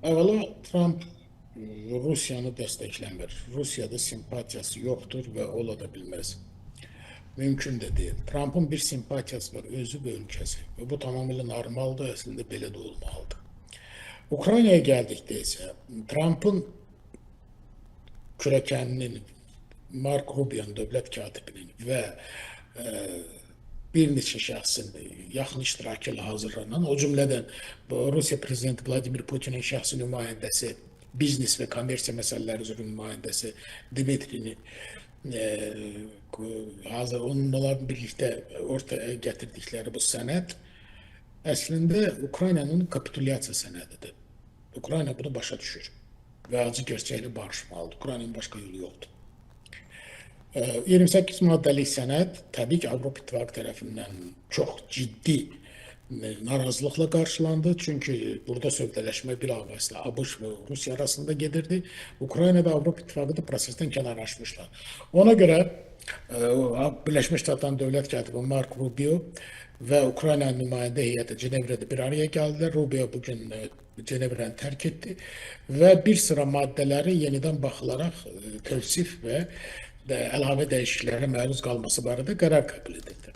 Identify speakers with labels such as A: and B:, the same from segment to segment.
A: Əvvəla Trump Rusiyanı dəstəkləmir. Rusiyada simpatiyası yoxdur və ola da bilməz. Mümkün də deyil. Trump'ın bir simpatiyası var, özü və ölkəsi. Və bu tamamilə normaldır, əslində belə də olmalıdır. Ukraynaya gəldikdə isə Trump'ın kürəkəninin, Mark Rubio'nun dövlət katibinin və bir neçə şəxsin yaxın iştirakı ilə hazırlanan, o cümlədən Rusiya prezidenti Vladimir Putin'in şəxsi nümayəndəsi, biznes və kommersiya məsələləri üzrə nümayəndəsi Dmitri'nin onların birlikdə ortaya gətirdikləri bu sənəd əslində Ukraynanın kapitulyasiya sənədidir. Ukrayna bunu başa düşür və acı gerçəklə barışmalıdır. Ukraynanın başqa yolu yoxdur. 28 maddəlik sənəd təbii ki, Avropa İttifaqı tərəfindən çox ciddi narazılıqla qarşılandı. Çünki burada sövdələşmə bir avazla ABŞ və Rusiya arasında gedirdi. Ukraynada Avropa İttifaqı da prosesdən kənarlaşmışlar. Ona görə Birləşmiş Ştatların dövlət katibi Mark Rubio və Ukrayna nümayəndə heyəti Cenevrədə bir araya gəldilər. Rubio bugün Cenevrəni tərk etdi və bir sıra maddələri yenidən baxılaraq tövsif və əlavə dəyişikliklərə məruz qalması barədə qərar qəbul edildi.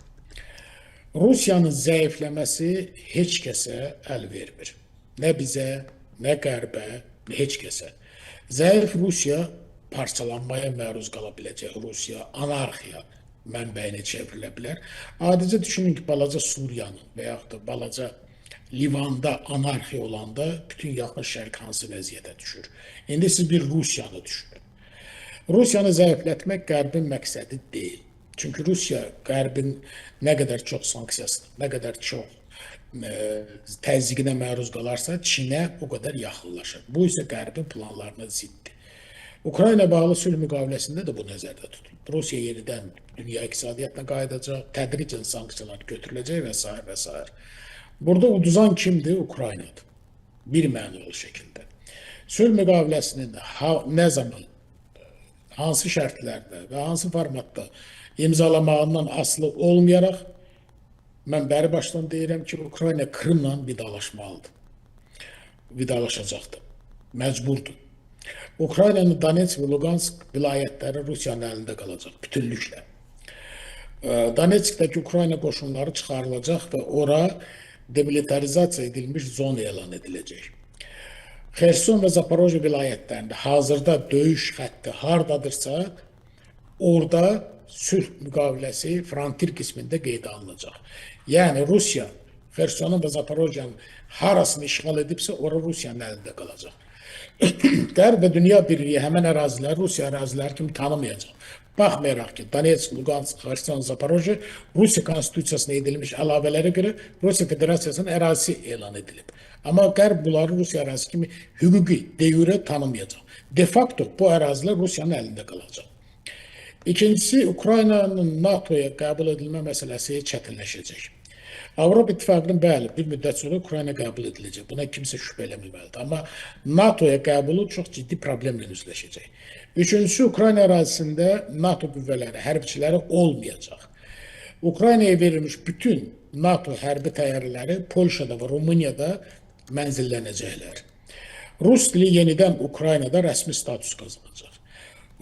A: Rusiyanın zəifləməsi heç kəsə əl vermir. Nə bizə, nə qərbə, heç kəsə. Zəif Rusiya parçalanmaya məruz qala biləcək. Rusiya anarxiya mənbəyinə çevrilə bilər. Adicə düşünün ki, balaca Suriyanın və yaxud da balaca Livanda anarxiya olanda bütün yaxın şərq hansı vəziyyətə düşür. İndi siz bir Rusiyanı düşünün. Rusiyanı zəiflətmək qərbin məqsədi deyil. Çünki Rusiya qərbin nə qədər çox sanksiyasına, nə qədər çox təzyiqinə məruz qalarsa, Çinə o qədər yaxınlaşır. Bu isə qərbin planlarına ziddir. Ukrayna bağlı sülh müqaviləsində də bu nəzərdə tutulur. Rusiya yenidən dünya iqtisadiyyatına qayıdacaq, tədricən sanksiyalar götürüləcək və s. və s. Burada uduzan kimdir? Ukraynadır. Bir mənalı şəkildə. Sülh müqaviləsinin nə zaman, hansı şərtlərdə və hansı formatda imzalamağından asılı olmayaraq, mən bəri başdan deyirəm ki, Ukrayna Krımla vidalaşmalıdır. Vidalaşacaqdır. Məcburdur. Ukraynanın Donetsk və Lugansk vilayətləri Rusiyanın əlində qalacaq, bütünlüklə. Donetskdəki Ukrayna qoşunları çıxarılacaq və ora demilitarizasiya edilmiş zona elan ediləcək. Xerson və Zaporojye vilayətlərində hazırda döyüş xətti hardadırsa, orada sülh müqaviləsi frontir qismində qeydə alınacaq. Yəni, Rusiya Xersonun və Zaporojyenin harasını işğal edibsə, ora Rusiyanın əlində qalacaq. Qərb və dünya birliyi həmən ərazilər Rusiya əraziləri kimi tanımayacaq. Baxmayaraq ki, Donetsk, Lugansk, Xerson, Zaporojye Rusiya konstitusiyasına edilmiş əlavələrə görə Rusiya Federasiyasının ərazisi elan edilib. Amma Qərb bunları Rusiya ərazisi kimi hüquqi, de jure tanımayacaq. De facto bu ərazilər Rusiyanın əlində qalacaq. İkincisi, Ukraynanın NATO'ya qəbul edilmə məsələsi çətinləşəcək. Avropa İttifaqının bəli, bir müddət sonra Ukrayna qəbul ediləcək. Buna kimsə şübhə eləməməlidir. Amma NATO'ya qəbulu çox ciddi problemlə üzləşəcək. Üçüncüsü, Ukrayna ərazisində NATO qüvvələri, hərbçiləri olmayacaq. Ukraynaya verilmiş bütün NATO hərbi təyyarələri Polşada və Rumuniyada mənzillənəcəklər. Rus dili yenidən Ukraynada rəsmi status qazanacaq.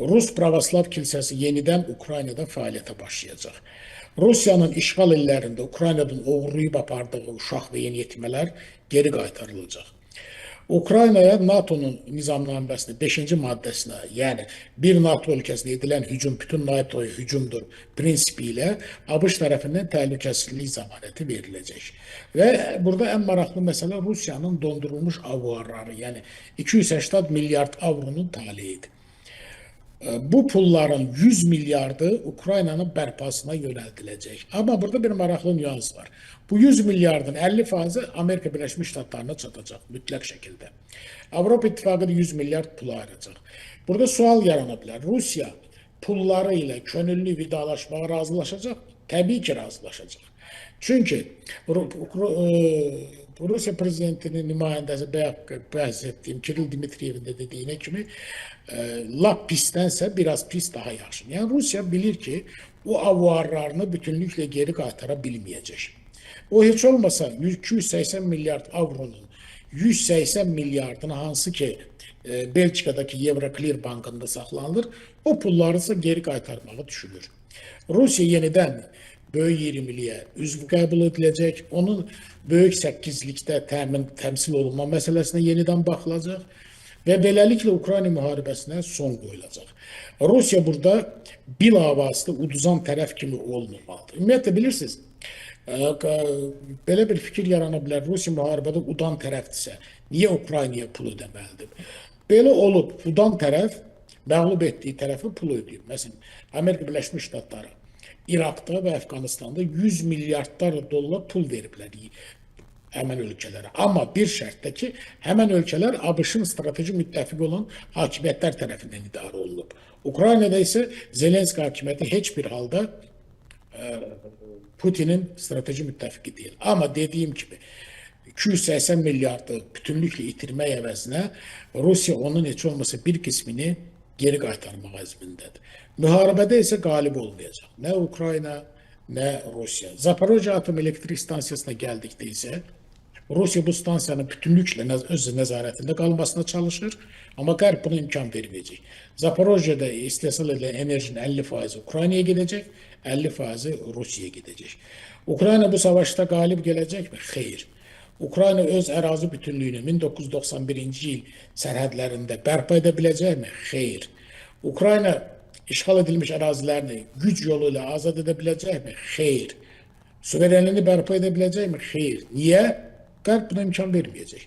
A: Rus Pravoslav kilsəsi yenidən Ukraynada fəaliyyətə başlayacaq. Rusiyanın işğal illərində Ukraynadan oğurlayıb apardığı uşaq və yeniyetmələr geri qaytarılacaq. Ukraynaya NATO'nun nizamnaməsinin 5-ci maddəsinə, yəni bir NATO ölkəsinə edilən hücum bütün NATO'ya hücumdur prinsipi ilə ABŞ tərəfindən təhlükəsizlik zəmanəti veriləcək. Və burada ən maraqlı məsələ Rusiyanın dondurulmuş avarları, yəni 280 milyard avronun taleyidir. Bu pulların 100 milyardı Ukraynanın bərpasına yönəldiləcək. Amma burada bir maraqlı nüans var. Bu 100 milyardın 50%-i Amerika Birləşmiş Ştatlarına çatacaq mütləq şəkildə. Avropa İttifaqı da 100 milyard pulu ayıracaq. Burada sual yarana bilər. Rusiya pulları ilə könüllü vidalaşmağa razılaşacaq? Təbii ki, razılaşacaq. Çünki Rusiya prezidentinin nümayəndəsi bəhs etdiyim Kiril Dmitriyevin də dediyinə kimi lap pisdənsə biraz pis daha yaxşı. Yəni Rusiya bilir ki, o avarlarını bütünlüklə geri qaytara bilməyəcək. O heç olmasa 280 milyard avronun 180 milyardını hansı ki Belçika'daki Euroclear bankında saxlanılır, o pulları ise geri qaytarmağı düşünür. Rusiya yenidən böyük 20-liyə üzv qəbul ediləcək. Onun böyük 8-likdə təmsil olunma məsələsinə yenidən baxılacaq və beləliklə Ukrayna müharibəsinə son qoyulacaq. Rusiya burada bilavasitə uduzan tərəf kimi olmamalıdır. Ümumiyyətlə bilirsiniz, belə bir fikir yarana bilər. Rusiya müharibədə udan tərəfdirsə, niyə Ukraynaya pul ödəməlidir? Belə olub, udan tərəf məğlub etdiyi tərəfə pul ödəyir. Məsələn, Amerika Birləşmiş Ştatları İraqda və Əfqanistanda 100 milyardlar dollar pul veriblər həmən ölkələrə. Amma bir şərtdə ki, həmən ölkələr ABŞ-ın strateji müttəfiqi olan hakimiyyətlər tərəfindən idarə olunub. Ukraynada isə Zelenski hakimiyyəti heç bir halda Putinin strateji müttəfiqi deyil. Amma dediyim kimi 280 milyardı bütünlüklə itirmək əvəzinə Rusiya onun heç olmasa bir qismini geri qaytarmaq əzmindədir. Müharibədə isə qalib olmayacaq. Nə Ukrayna, nə Rusiya. Zaporojye Atom Elektrik Stansiyasına gəldikdə isə Rusiya bu stansiyanın bütünlüklə öz nəzarətində qalmasına çalışır, amma Qərb buna imkan verməyəcək. Zaporojyedə istehsal edilən enerjinin 50% Ukraynaya gedəcək, 50% Rusiyaya gedəcək. Ukrayna bu savaşda qalib gələcəkmi? Xeyr. Ukrayna öz ərazi bütünlüyünü 1991-ci il sərhədlərində bərpa edə biləcəkmi? Xeyr. Ukrayna işğal edilmiş ərazilərini güc yolu ilə azad edə biləcəkmi? Xeyr. Suverenliğini bərpa edə biləcəkmi? Xeyr. Niyə? Qərb buna imkan verməyəcək.